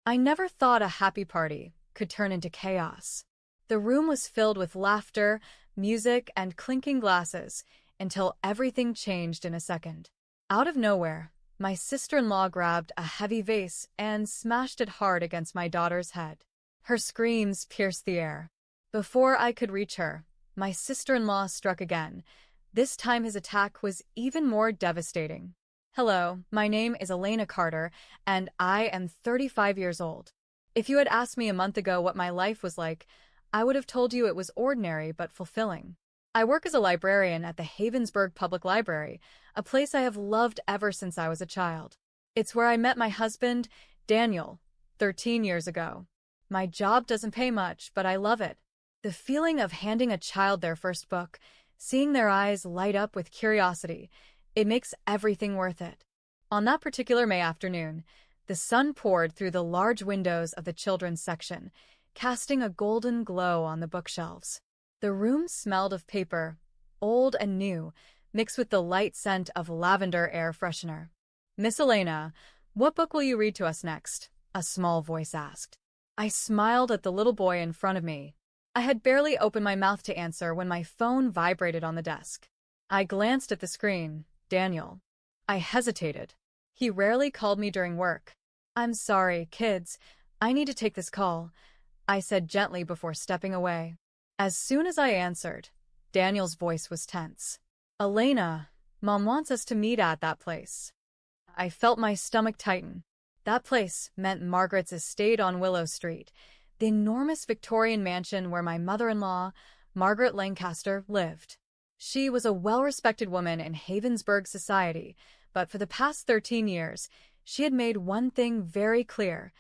I never thought a happy party could turn into chaos. The room was filled with laughter, music, and clinking glasses until everything changed in a second. Out of nowhere, my sister-in-law grabbed a heavy vase and smashed it hard against my daughter's head. Her screams pierced the air. Before I could reach her, my sister-in-law struck again. This time his attack was even more devastating. Hello, my name is Elena Carter, and I am 35 years old. If you had asked me a month ago what my life was like, I would have told you it was ordinary but fulfilling. I work as a librarian at the Havensburg Public Library, a place I have loved ever since I was a child. It's where I met my husband, Daniel, 13 years ago. My job doesn't pay much, but I love it. The feeling of handing a child their first book, seeing their eyes light up with curiosity, it makes everything worth it. On that particular May afternoon, the sun poured through the large windows of the children's section, casting a golden glow on the bookshelves. The room smelled of paper, old and new, mixed with the light scent of lavender air freshener. "Miss Elena, what book will you read to us next?" a small voice asked. I smiled at the little boy in front of me. I had barely opened my mouth to answer when my phone vibrated on the desk. I glanced at the screen. Daniel. I hesitated. He rarely called me during work. "I'm sorry, kids. I need to take this call," I said gently before stepping away. As soon as I answered, Daniel's voice was tense. "Elena, Mom wants us to meet at that place." I felt my stomach tighten. That place meant Margaret's estate on Willow Street, the enormous Victorian mansion where my mother-in-law, Margaret Lancaster, lived. She was a well-respected woman in Havensburg society, but for the past 13 years, she had made one thing very clear.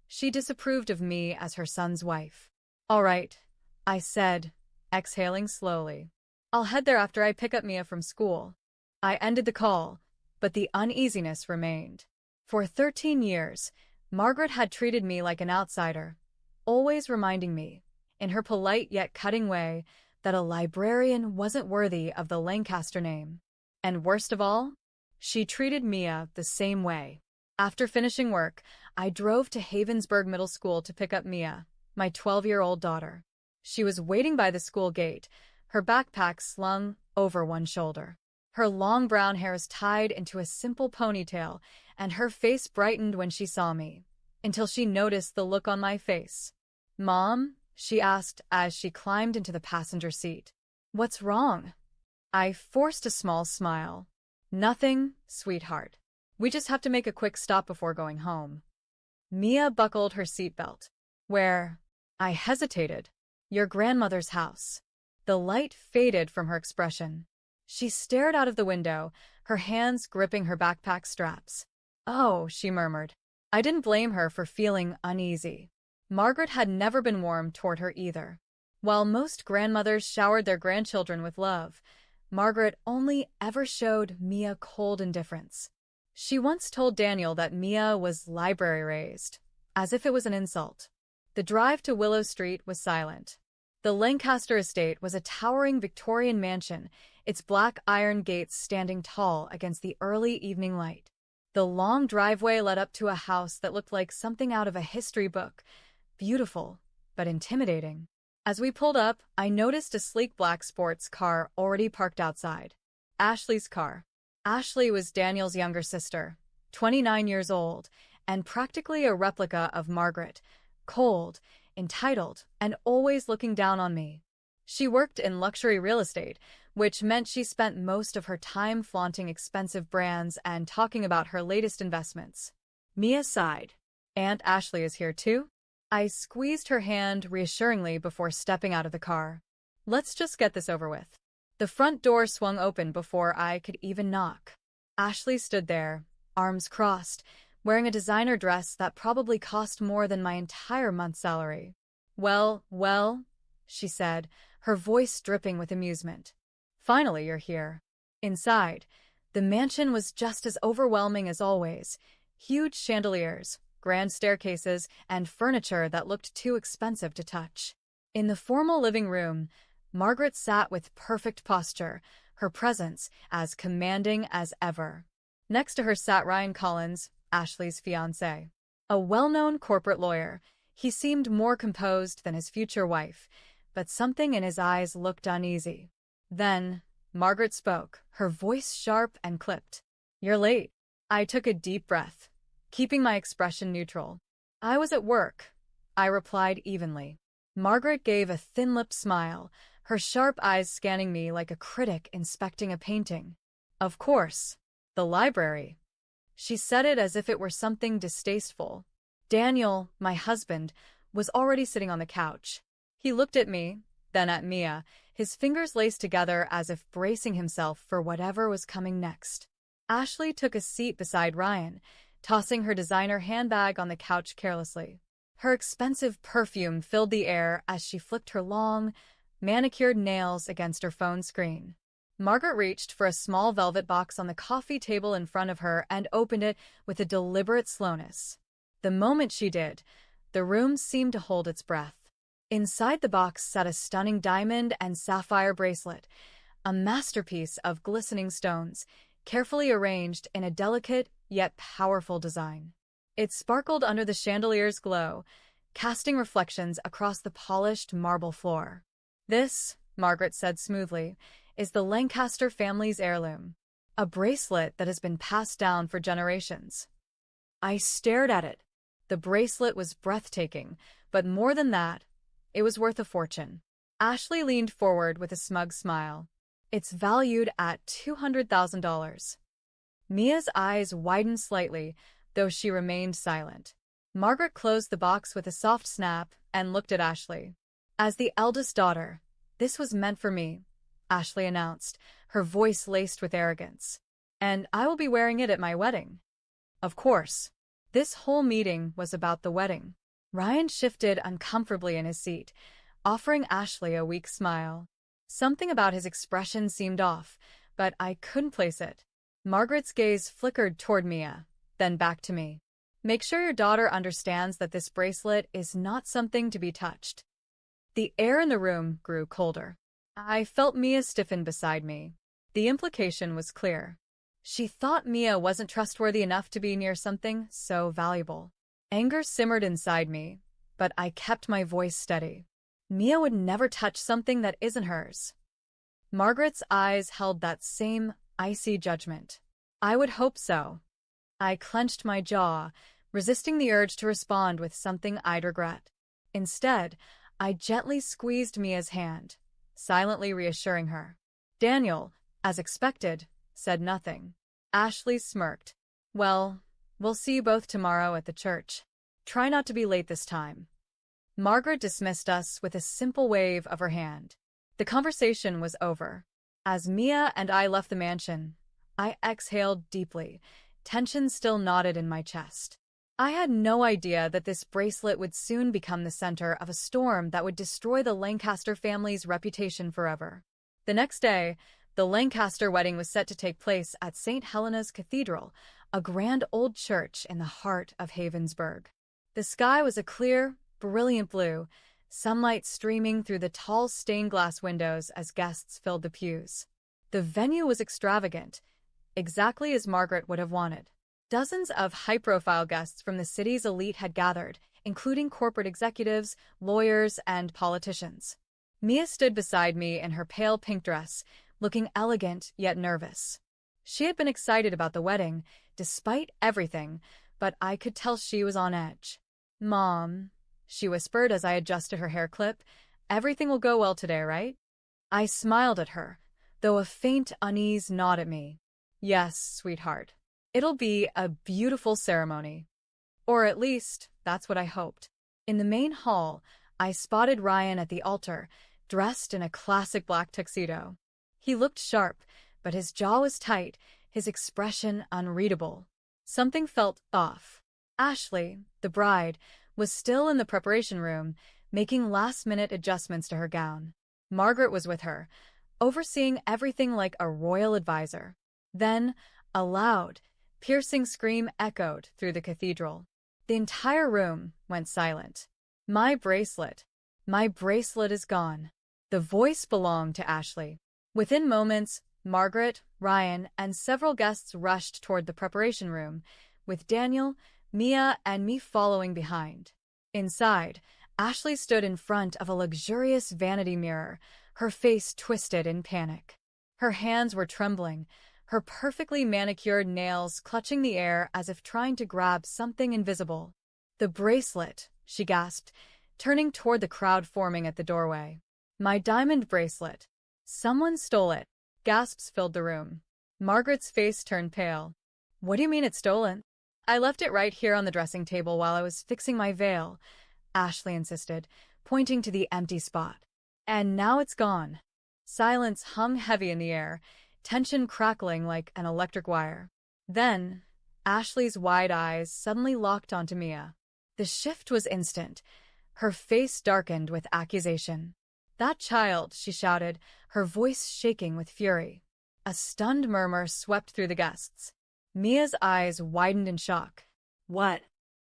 She disapproved of me as her son's wife. "All right," I said, exhaling slowly. "I'll head there after I pick up Mia from school." I ended the call, but the uneasiness remained. For 13 years, Margaret had treated me like an outsider, always reminding me, in her polite yet cutting way, that a librarian wasn't worthy of the Lancaster name. And worst of all, she treated Mia the same way. After finishing work, I drove to Havensburg Middle School to pick up Mia, my 12-year-old daughter. She was waiting by the school gate, her backpack slung over one shoulder. Her long brown hair was tied into a simple ponytail, and her face brightened when she saw me, until she noticed the look on my face. "Mom?" she asked as she climbed into the passenger seat. "What's wrong?" I forced a small smile. "Nothing, sweetheart. We just have to make a quick stop before going home." Mia buckled her seatbelt. "Where?" I hesitated. "Your grandmother's house." The light faded from her expression. She stared out of the window, her hands gripping her backpack straps. "Oh," she murmured. I didn't blame her for feeling uneasy. Margaret had never been warm toward her either. While most grandmothers showered their grandchildren with love, Margaret only ever showed Mia cold indifference. She once told Daniel that Mia was library-raised, as if it was an insult. The drive to Willow Street was silent. The Lancaster estate was a towering Victorian mansion, its black iron gates standing tall against the early evening light. The long driveway led up to a house that looked like something out of a history book, beautiful, but intimidating. As we pulled up, I noticed a sleek black sports car already parked outside. Ashley's car. Ashley was Daniel's younger sister, 29 years old, and practically a replica of Margaret, cold, entitled, and always looking down on me. She worked in luxury real estate, which meant she spent most of her time flaunting expensive brands and talking about her latest investments. Mia sighed. "Aunt Ashley is here too?" I squeezed her hand reassuringly before stepping out of the car. "Let's just get this over with." The front door swung open before I could even knock. Ashley stood there, arms crossed, wearing a designer dress that probably cost more than my entire month's salary. Well, she said, her voice dripping with amusement. "Finally you're here." Inside, the mansion was just as overwhelming as always. Huge chandeliers, grand staircases, and furniture that looked too expensive to touch. In the formal living room, Margaret sat with perfect posture, her presence as commanding as ever. Next to her sat Ryan Collins, Ashley's fiancé. A well-known corporate lawyer, he seemed more composed than his future wife, but something in his eyes looked uneasy. Then, Margaret spoke, her voice sharp and clipped. "You're late." I took a deep breath, keeping my expression neutral. "I was at work," I replied evenly. Margaret gave a thin-lipped smile, her sharp eyes scanning me like a critic inspecting a painting. "Of course. The library." She said it as if it were something distasteful. Daniel, my husband, was already sitting on the couch. He looked at me, then at Mia, his fingers laced together as if bracing himself for whatever was coming next. Ashley took a seat beside Ryan, tossing her designer handbag on the couch carelessly. Her expensive perfume filled the air as she flicked her long, manicured nails against her phone screen. Margaret reached for a small velvet box on the coffee table in front of her and opened it with a deliberate slowness. The moment she did, the room seemed to hold its breath. Inside the box sat a stunning diamond and sapphire bracelet, a masterpiece of glistening stones, carefully arranged in a delicate yet powerful design. It sparkled under the chandelier's glow, casting reflections across the polished marble floor. "This," Margaret said smoothly, "is the Lancaster family's heirloom, a bracelet that has been passed down for generations." I stared at it. The bracelet was breathtaking, but more than that, it was worth a fortune. Ashley leaned forward with a smug smile. "It's valued at $200,000. Mia's eyes widened slightly, though she remained silent. Margaret closed the box with a soft snap and looked at Ashley. "As the eldest daughter, this was meant for me," Ashley announced, her voice laced with arrogance. "And I will be wearing it at my wedding." Of course. This whole meeting was about the wedding. Ryan shifted uncomfortably in his seat, offering Ashley a weak smile. Something about his expression seemed off, but I couldn't place it. Margaret's gaze flickered toward Mia, then back to me. "Make sure your daughter understands that this bracelet is not something to be touched." The air in the room grew colder. I felt Mia stiffen beside me. The implication was clear. She thought Mia wasn't trustworthy enough to be near something so valuable. Anger simmered inside me, but I kept my voice steady. Mia would never touch something that isn't hers. Margaret's eyes held that same icy judgment. I would hope so. I clenched my jaw, resisting the urge to respond with something I'd regret. Instead, I gently squeezed Mia's hand, silently reassuring her. Daniel, as expected, said nothing. Ashley smirked. "Well, we'll see you both tomorrow at the church. Try not to be late this time." Margaret dismissed us with a simple wave of her hand. The conversation was over. As Mia and I left the mansion, I exhaled deeply, tension still knotted in my chest. I had no idea that this bracelet would soon become the center of a storm that would destroy the Lancaster family's reputation forever. The next day, the Lancaster wedding was set to take place at St. Helena's Cathedral, a grand old church in the heart of Havensburg. The sky was a clear, brilliant blue, sunlight streaming through the tall stained glass windows as guests filled the pews. The venue was extravagant, exactly as Margaret would have wanted. Dozens of high-profile guests from the city's elite had gathered, including corporate executives, lawyers, and politicians. Mia stood beside me in her pale pink dress, looking elegant yet nervous. She had been excited about the wedding, despite everything, but I could tell she was on edge. "Mom," she whispered as I adjusted her hair clip, "everything will go well today, right?" I smiled at her, though a faint unease gnawed at me. "Yes, sweetheart. It'll be a beautiful ceremony." Or at least, that's what I hoped. In the main hall, I spotted Ryan at the altar, dressed in a classic black tuxedo. He looked sharp, but his jaw was tight, his expression unreadable. Something felt off. Ashley, the bride, was still in the preparation room, making last-minute adjustments to her gown. Margaret was with her, overseeing everything like a royal advisor. Then, a loud, piercing scream echoed through the cathedral. The entire room went silent. My bracelet is gone." The voice belonged to Ashley. Within moments, Margaret, Ryan, and several guests rushed toward the preparation room, with Daniel, Mia and me following behind. Inside, Ashley stood in front of a luxurious vanity mirror, her face twisted in panic. Her hands were trembling, her perfectly manicured nails clutching the air as if trying to grab something invisible. "The bracelet," she gasped, turning toward the crowd forming at the doorway. "My diamond bracelet. Someone stole it." Gasps filled the room. Margaret's face turned pale. "What do you mean it's stolen?" "I left it right here on the dressing table while I was fixing my veil," Ashley insisted, pointing to the empty spot. "And now it's gone." Silence hung heavy in the air, tension crackling like an electric wire. Then, Ashley's wide eyes suddenly locked onto Mia. The shift was instant. Her face darkened with accusation. "That child," she shouted, her voice shaking with fury. A stunned murmur swept through the guests. Mia's eyes widened in shock. "What?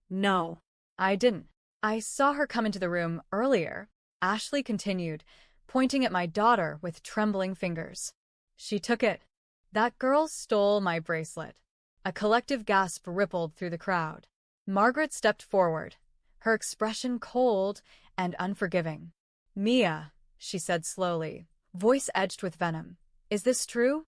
No. I didn't. I saw her come into the room earlier," Ashley continued, pointing at my daughter with trembling fingers. "She took it. That girl stole my bracelet." A collective gasp rippled through the crowd. Margaret stepped forward, her expression cold and unforgiving. "Mia," she said slowly, voice edged with venom. "Is this true?"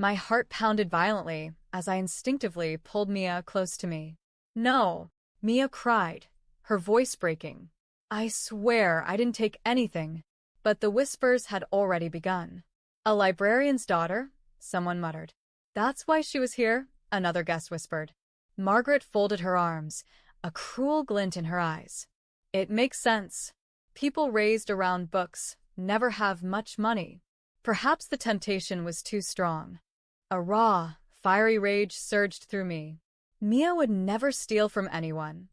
My heart pounded violently as I instinctively pulled Mia close to me. "No," Mia cried, her voice breaking. "I swear I didn't take anything." But the whispers had already begun. "A librarian's daughter?" someone muttered. "That's why she was here," another guest whispered. Margaret folded her arms, a cruel glint in her eyes. "It makes sense. People raised around books never have much money." Perhaps the temptation was too strong. A raw, fiery rage surged through me. "Mia would never steal from anyone,"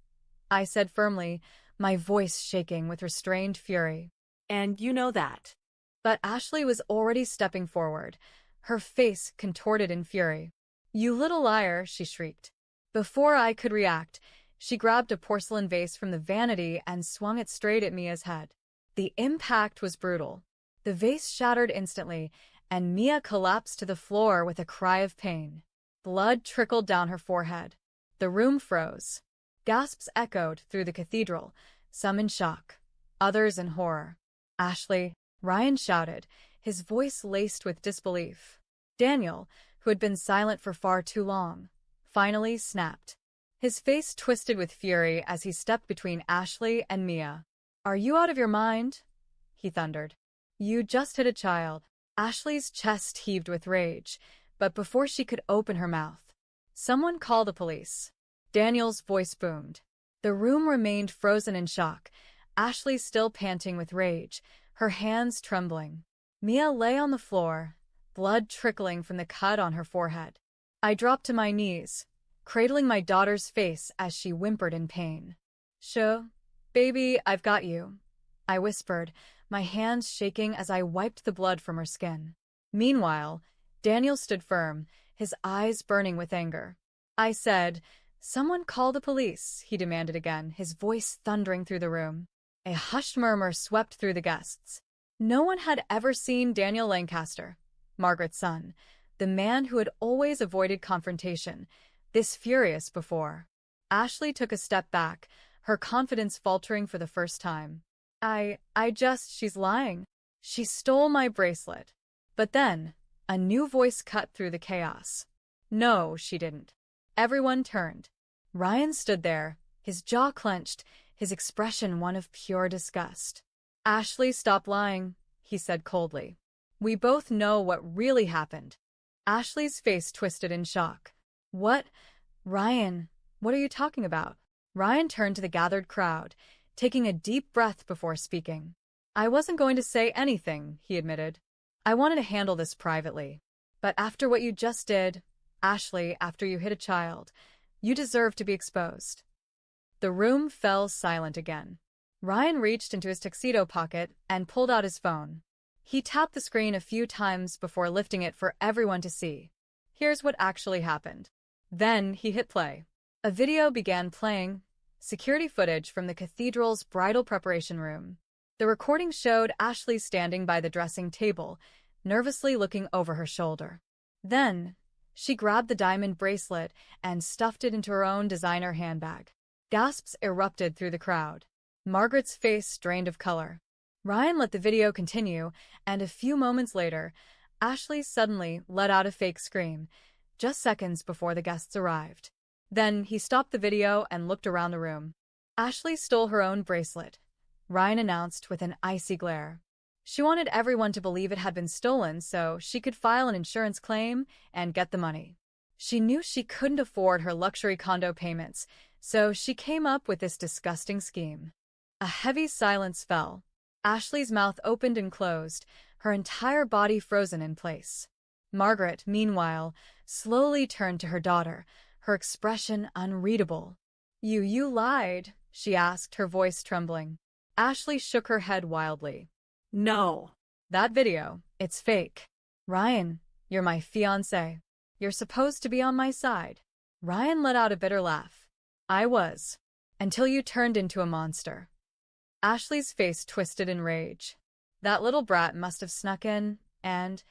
I said firmly, my voice shaking with restrained fury. "And you know that." But Ashley was already stepping forward, her face contorted in fury. "You little liar," she shrieked. Before I could react, she grabbed a porcelain vase from the vanity and swung it straight at Mia's head. The impact was brutal. The vase shattered instantly, and Mia collapsed to the floor with a cry of pain. Blood trickled down her forehead. The room froze. Gasps echoed through the cathedral, some in shock, others in horror. "Ashley!" Ryan shouted, his voice laced with disbelief. Daniel, who had been silent for far too long, finally snapped. His face twisted with fury as he stepped between Ashley and Mia. "Are you out of your mind?" he thundered. "You just hit a child." Ashley's chest heaved with rage, but before she could open her mouth, "Someone call the police." Daniel's voice boomed. The room remained frozen in shock, Ashley still panting with rage, her hands trembling. Mia lay on the floor, blood trickling from the cut on her forehead. I dropped to my knees, cradling my daughter's face as she whimpered in pain. "Sho, baby, I've got you," I whispered, my hands shaking as I wiped the blood from her skin. Meanwhile, Daniel stood firm, his eyes burning with anger. I said, "Someone call the police," he demanded again, his voice thundering through the room. A hushed murmur swept through the guests. No one had ever seen Daniel Lancaster, Margaret's son, the man who had always avoided confrontation, this furious before. Ashley took a step back, her confidence faltering for the first time. She's lying. She stole my bracelet." But then, a new voice cut through the chaos. "No, she didn't." Everyone turned. Ryan stood there, his jaw clenched, his expression one of pure disgust. "Ashley, stop lying," he said coldly. "We both know what really happened." Ashley's face twisted in shock. "What? Ryan, what are you talking about?" Ryan turned to the gathered crowd, taking a deep breath before speaking. "I wasn't going to say anything," he admitted. "I wanted to handle this privately. But after what you just did, Ashley, after you hit a child, you deserve to be exposed." The room fell silent again. Ryan reached into his tuxedo pocket and pulled out his phone. He tapped the screen a few times before lifting it for everyone to see. "Here's what actually happened." Then he hit play. A video began playing, security footage from the cathedral's bridal preparation room. The recording showed Ashley standing by the dressing table, nervously looking over her shoulder. Then, She grabbed the diamond bracelet and stuffed it into her own designer handbag. Gasps erupted through the crowd. Margaret's face drained of color. Ryan let the video continue, and a few moments later, Ashley suddenly let out a fake scream, just seconds before the guests arrived. Then he stopped the video and looked around the room. Ashley stole her own bracelet, Ryan announced with an icy glare. She wanted everyone to believe it had been stolen so she could file an insurance claim and get the money. She knew she couldn't afford her luxury condo payments, so she came up with this disgusting scheme. A heavy silence fell. Ashley's mouth opened and closed, her entire body frozen in place. Margaret, meanwhile, slowly turned to her daughter, her expression unreadable. You lied," she asked, her voice trembling. Ashley shook her head wildly. "No. That video, it's fake. Ryan, you're my fiancé. You're supposed to be on my side." Ryan let out a bitter laugh. "I was. Until you turned into a monster." Ashley's face twisted in rage. That little brat must have snuck in, and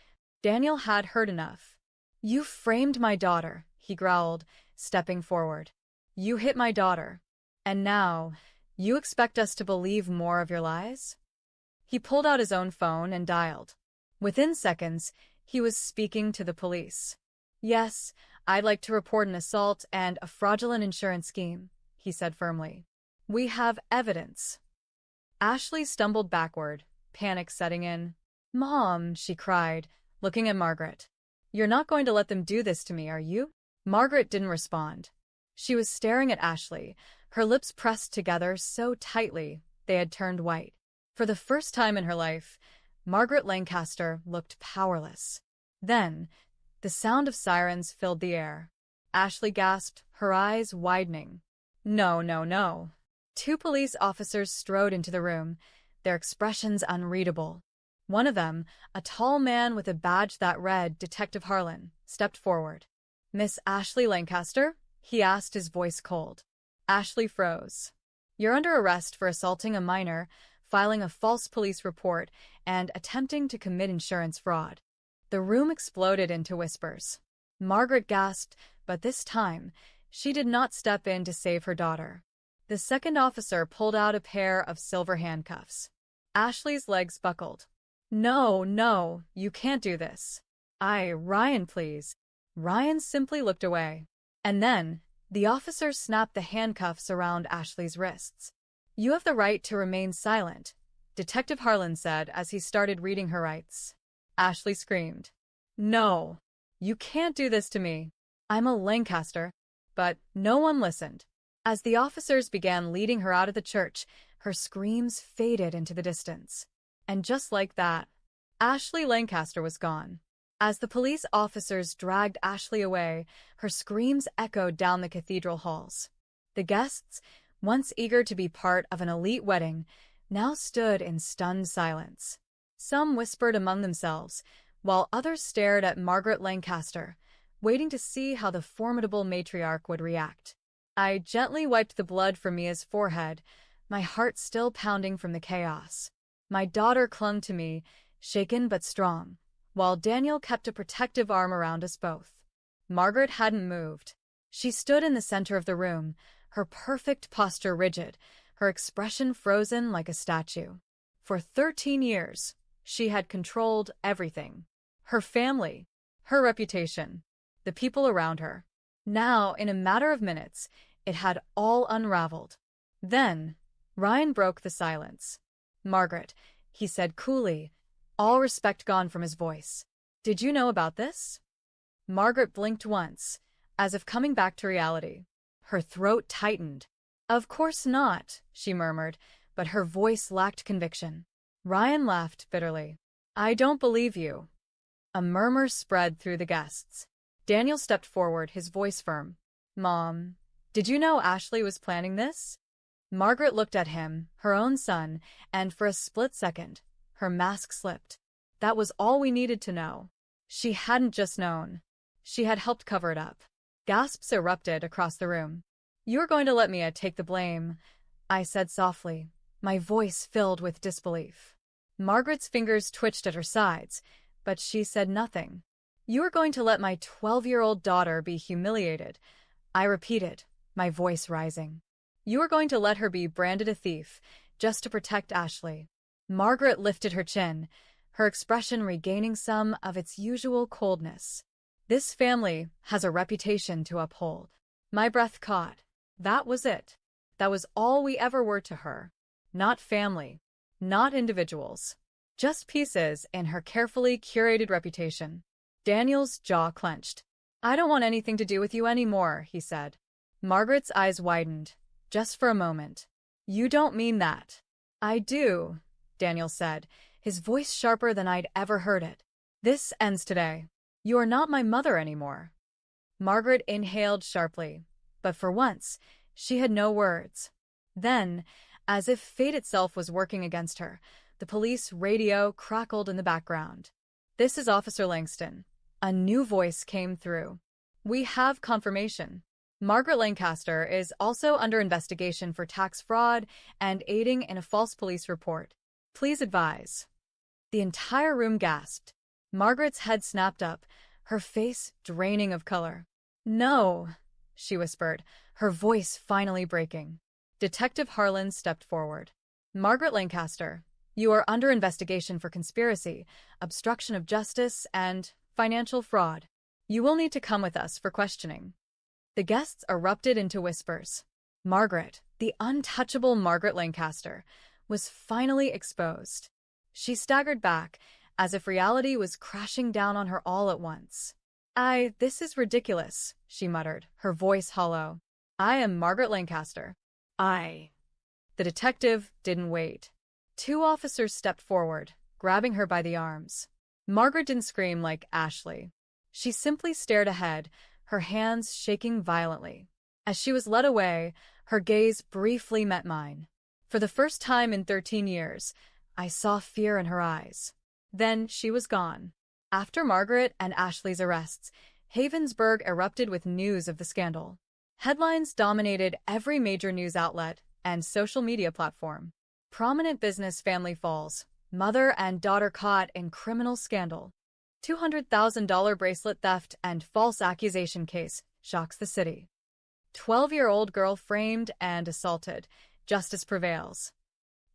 Daniel had heard enough. "You framed my daughter," he growled, stepping forward. "You hit my daughter. And now, you expect us to believe more of your lies?" He pulled out his own phone and dialed. Within seconds, he was speaking to the police. "Yes, I'd like to report an assault and a fraudulent insurance scheme," he said firmly. "We have evidence." Ashley stumbled backward, panic setting in. "Mom," she cried, looking at Margaret. "You're not going to let them do this to me, are you?" Margaret didn't respond. She was staring at Ashley, her lips pressed together so tightly they had turned white. For the first time in her life, Margaret Lancaster looked powerless. Then, the sound of sirens filled the air. Ashley gasped, her eyes widening. "No, no, no." Two police officers strode into the room, their expressions unreadable. One of them, a tall man with a badge that read Detective Harlan, stepped forward. "Miss Ashley Lancaster?" he asked, his voice cold. Ashley froze. "You're under arrest for assaulting a minor, filing a false police report, and attempting to commit insurance fraud." The room exploded into whispers. Margaret gasped, but this time, she did not step in to save her daughter. The second officer pulled out a pair of silver handcuffs. Ashley's legs buckled. "No, no, you can't do this." Ryan, please." Ryan simply looked away. And then, the officer snapped the handcuffs around Ashley's wrists. "You have the right to remain silent," Detective Harlan said as he started reading her rights. Ashley screamed. "No, you can't do this to me. I'm a Lancaster." But no one listened. As the officers began leading her out of the church, her screams faded into the distance. And just like that, Ashley Lancaster was gone. As the police officers dragged Ashley away, her screams echoed down the cathedral halls. The guests, once eager to be part of an elite wedding, now stood in stunned silence. Some whispered among themselves, while others stared at Margaret Lancaster, waiting to see how the formidable matriarch would react. I gently wiped the blood from Mia's forehead, my heart still pounding from the chaos. My daughter clung to me, shaken but strong, while Daniel kept a protective arm around us both. Margaret hadn't moved. She stood in the center of the room, her perfect posture rigid, her expression frozen like a statue. For 13 years, she had controlled everything. Her family, her reputation, the people around her. Now, in a matter of minutes, it had all unraveled. Then, Ryan broke the silence. "Margaret," he said coolly, all respect gone from his voice. "Did you know about this?" Margaret blinked once, as if coming back to reality. Her throat tightened. "Of course not," she murmured, but her voice lacked conviction. Ryan laughed bitterly. "I don't believe you." A murmur spread through the guests. Daniel stepped forward, his voice firm. "Mom, did you know Ashley was planning this?" Margaret looked at him, her own son, and for a split second, her mask slipped. That was all we needed to know. She hadn't just known. She had helped cover it up. Gasps erupted across the room. "You're going to let Mia take the blame," I said softly, my voice filled with disbelief. Margaret's fingers twitched at her sides, but she said nothing. You are going to let my 12-year-old daughter be humiliated. I repeated, my voice rising. You are going to let her be branded a thief, just to protect Ashley. Margaret lifted her chin, her expression regaining some of its usual coldness. This family has a reputation to uphold. My breath caught. That was it. That was all we ever were to her. Not family. Not individuals. Just pieces in her carefully curated reputation. Daniel's jaw clenched. I don't want anything to do with you anymore, he said. Margaret's eyes widened, just for a moment. You don't mean that. I do, Daniel said, his voice sharper than I'd ever heard it. This ends today. You are not my mother anymore. Margaret inhaled sharply, but for once, she had no words. Then, as if fate itself was working against her, the police radio crackled in the background. This is Officer Langston. A new voice came through. We have confirmation. Margaret Lancaster is also under investigation for tax fraud and aiding in a false police report. Please advise. The entire room gasped. Margaret's head snapped up, her face draining of color. No, she whispered, her voice finally breaking. Detective Harlan stepped forward. Margaret Lancaster, you are under investigation for conspiracy, obstruction of justice, and financial fraud. You will need to come with us for questioning. The guests erupted into whispers. Margaret, the untouchable Margaret Lancaster, was finally exposed. She staggered back, as if reality was crashing down on her all at once. This is ridiculous, she muttered, her voice hollow. I am Margaret Lancaster. The detective didn't wait. Two officers stepped forward, grabbing her by the arms. Margaret didn't scream like Ashley. She simply stared ahead, her hands shaking violently. As she was led away, her gaze briefly met mine. For the first time in 13 years, I saw fear in her eyes. Then she was gone. After Margaret and Ashley's arrests, Havensburg erupted with news of the scandal. Headlines dominated every major news outlet and social media platform. Prominent business family falls, mother and daughter caught in criminal scandal. $200,000 bracelet theft and false accusation case shocks the city. 12-year-old girl framed and assaulted. Justice prevails.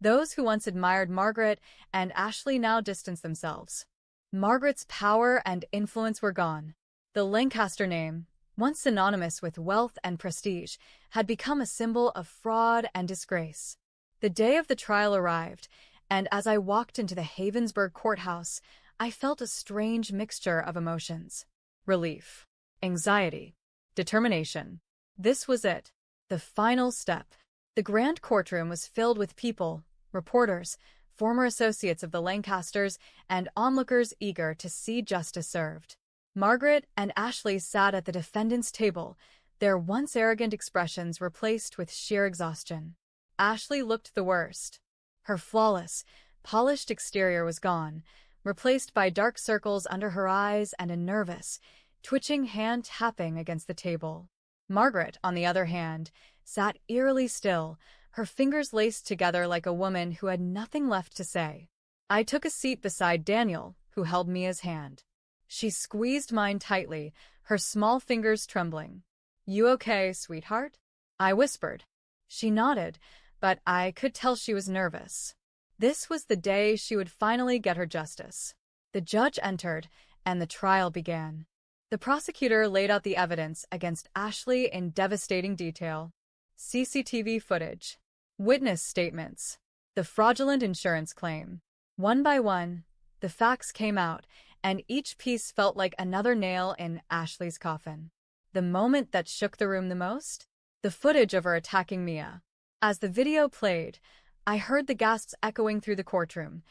Those who once admired Margaret and Ashley now distance themselves. Margaret's power and influence were gone. The Lancaster name, once synonymous with wealth and prestige, had become a symbol of fraud and disgrace. The day of the trial arrived, and as I walked into the Havensburg courthouse, I felt a strange mixture of emotions. Relief, anxiety, determination. This was it, the final step. The grand courtroom was filled with people, reporters, former associates of the Lancasters, and onlookers eager to see justice served. Margaret and Ashley sat at the defendant's table, their once arrogant expressions replaced with sheer exhaustion. Ashley looked the worst. Her flawless, polished exterior was gone, replaced by dark circles under her eyes and a nervous, twitching hand tapping against the table. Margaret, on the other hand, sat eerily still, her fingers laced together like a woman who had nothing left to say. I took a seat beside Daniel, who held Mia's hand. She squeezed mine tightly, her small fingers trembling. You okay, sweetheart? I whispered. She nodded, but I could tell she was nervous. This was the day she would finally get her justice. The judge entered, and the trial began. The prosecutor laid out the evidence against Ashley in devastating detail. CCTV footage, witness statements, the fraudulent insurance claim. One by one, the facts came out, and each piece felt like another nail in Ashley's coffin. The moment that shook the room the most? The footage of her attacking Mia. As the video played, I heard the gasps echoing through the courtroom.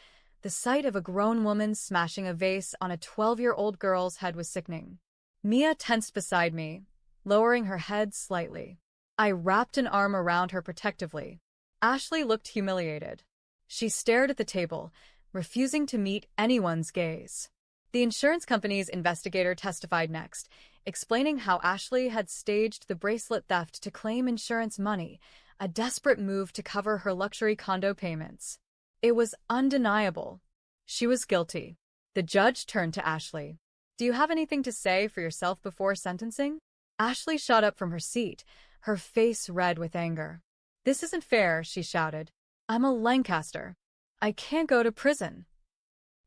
The sight of a grown woman smashing a vase on a 12-year-old girl's head was sickening. Mia tensed beside me, lowering her head slightly. I wrapped an arm around her protectively. Ashley looked humiliated. She stared at the table, refusing to meet anyone's gaze. The insurance company's investigator testified next, explaining how Ashley had staged the bracelet theft to claim insurance money, a desperate move to cover her luxury condo payments. It was undeniable. She was guilty. The judge turned to Ashley. Do you have anything to say for yourself before sentencing? Ashley shot up from her seat, her face red with anger. This isn't fair, she shouted. I'm a Lancaster. I can't go to prison.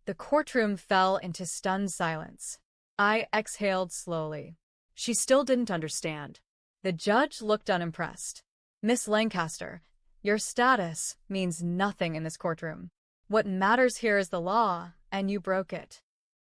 The courtroom fell into stunned silence. I exhaled slowly. She still didn't understand. The judge looked unimpressed. Miss Lancaster, your status means nothing in this courtroom. What matters here is the law, and you broke it.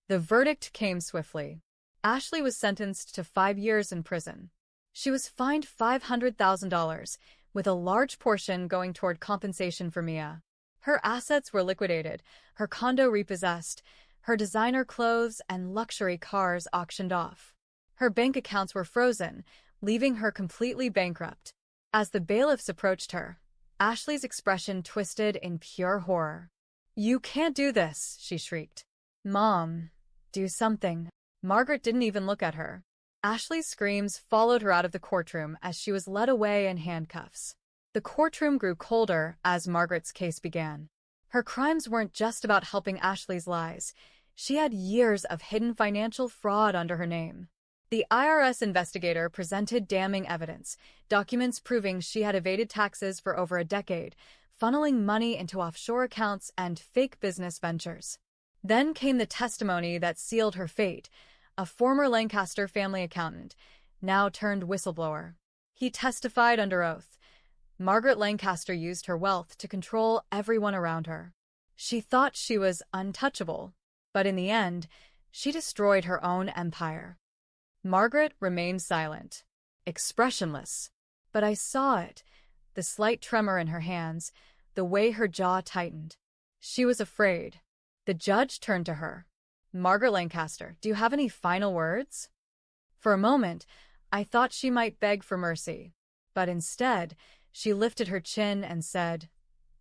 The verdict came swiftly. Ashley was sentenced to 5 years in prison. She was fined $500,000, with a large portion going toward compensation for Mia. Her assets were liquidated, her condo repossessed, her designer clothes and luxury cars auctioned off. Her bank accounts were frozen, leaving her completely bankrupt. As the bailiffs approached her, Ashley's expression twisted in pure horror. You can't do this, she shrieked. Mom, do something. Margaret didn't even look at her. Ashley's screams followed her out of the courtroom as she was led away in handcuffs. The courtroom grew colder as Margaret's case began. Her crimes weren't just about helping Ashley's lies. She had years of hidden financial fraud under her name. The IRS investigator presented damning evidence, documents proving she had evaded taxes for over a decade, funneling money into offshore accounts and fake business ventures. Then came the testimony that sealed her fate. A former Lancaster family accountant, now turned whistleblower. He testified under oath. Margaret Lancaster used her wealth to control everyone around her. She thought she was untouchable, but in the end, she destroyed her own empire. Margaret remained silent, expressionless, but I saw it, the slight tremor in her hands, the way her jaw tightened. She was afraid. The judge turned to her. Margaret Lancaster, do you have any final words? For a moment, I thought she might beg for mercy, but instead, she lifted her chin and said,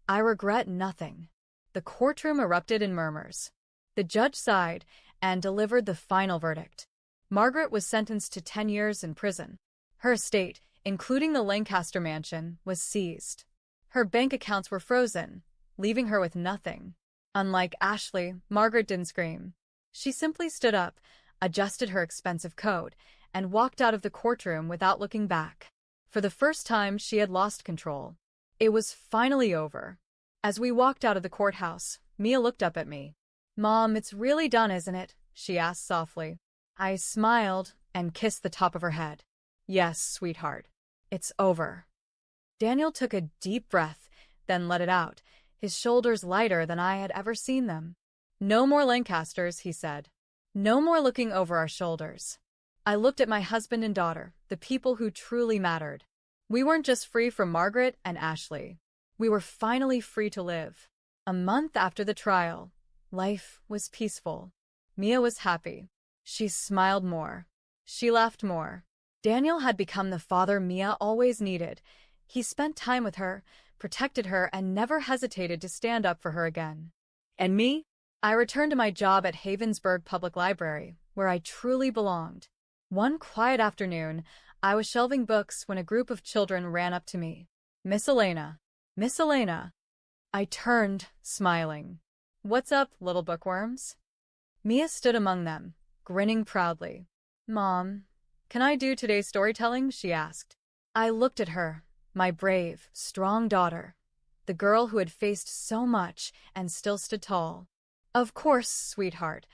I regret nothing. The courtroom erupted in murmurs. The judge sighed and delivered the final verdict. Margaret was sentenced to 10 years in prison. Her estate, including the Lancaster mansion, was seized. Her bank accounts were frozen, leaving her with nothing. Unlike Ashley, Margaret didn't scream. She simply stood up, adjusted her expensive coat, and walked out of the courtroom without looking back. For the first time, she had lost control. It was finally over. As we walked out of the courthouse, Mia looked up at me. Mom, it's really done, isn't it? She asked softly. I smiled and kissed the top of her head. Yes, sweetheart. It's over. Daniel took a deep breath, then let it out, his shoulders lighter than I had ever seen them. No more Lancasters, he said. No more looking over our shoulders. I looked at my husband and daughter, the people who truly mattered. We weren't just free from Margaret and Ashley. We were finally free to live. A month after the trial, life was peaceful. Mia was happy. She smiled more. She laughed more. Daniel had become the father Mia always needed. He spent time with her, protected her, and never hesitated to stand up for her again. And me? I returned to my job at Havensburg Public Library, where I truly belonged. One quiet afternoon, I was shelving books when a group of children ran up to me. Miss Elena. Miss Elena. I turned, smiling. What's up, little bookworms? Mia stood among them, grinning proudly. Mom, can I do today's storytelling? She asked. I looked at her, my brave, strong daughter, the girl who had faced so much and still stood tall. Of course, sweetheart,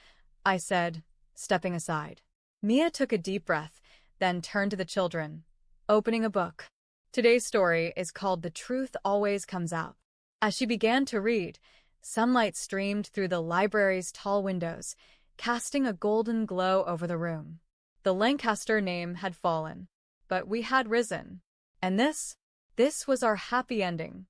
I said, stepping aside. Mia took a deep breath, then turned to the children, opening a book. Today's story is called The Truth Always Comes Out. As she began to read, sunlight streamed through the library's tall windows, casting a golden glow over the room. The Lancaster name had fallen, but we had risen. And this was our happy ending.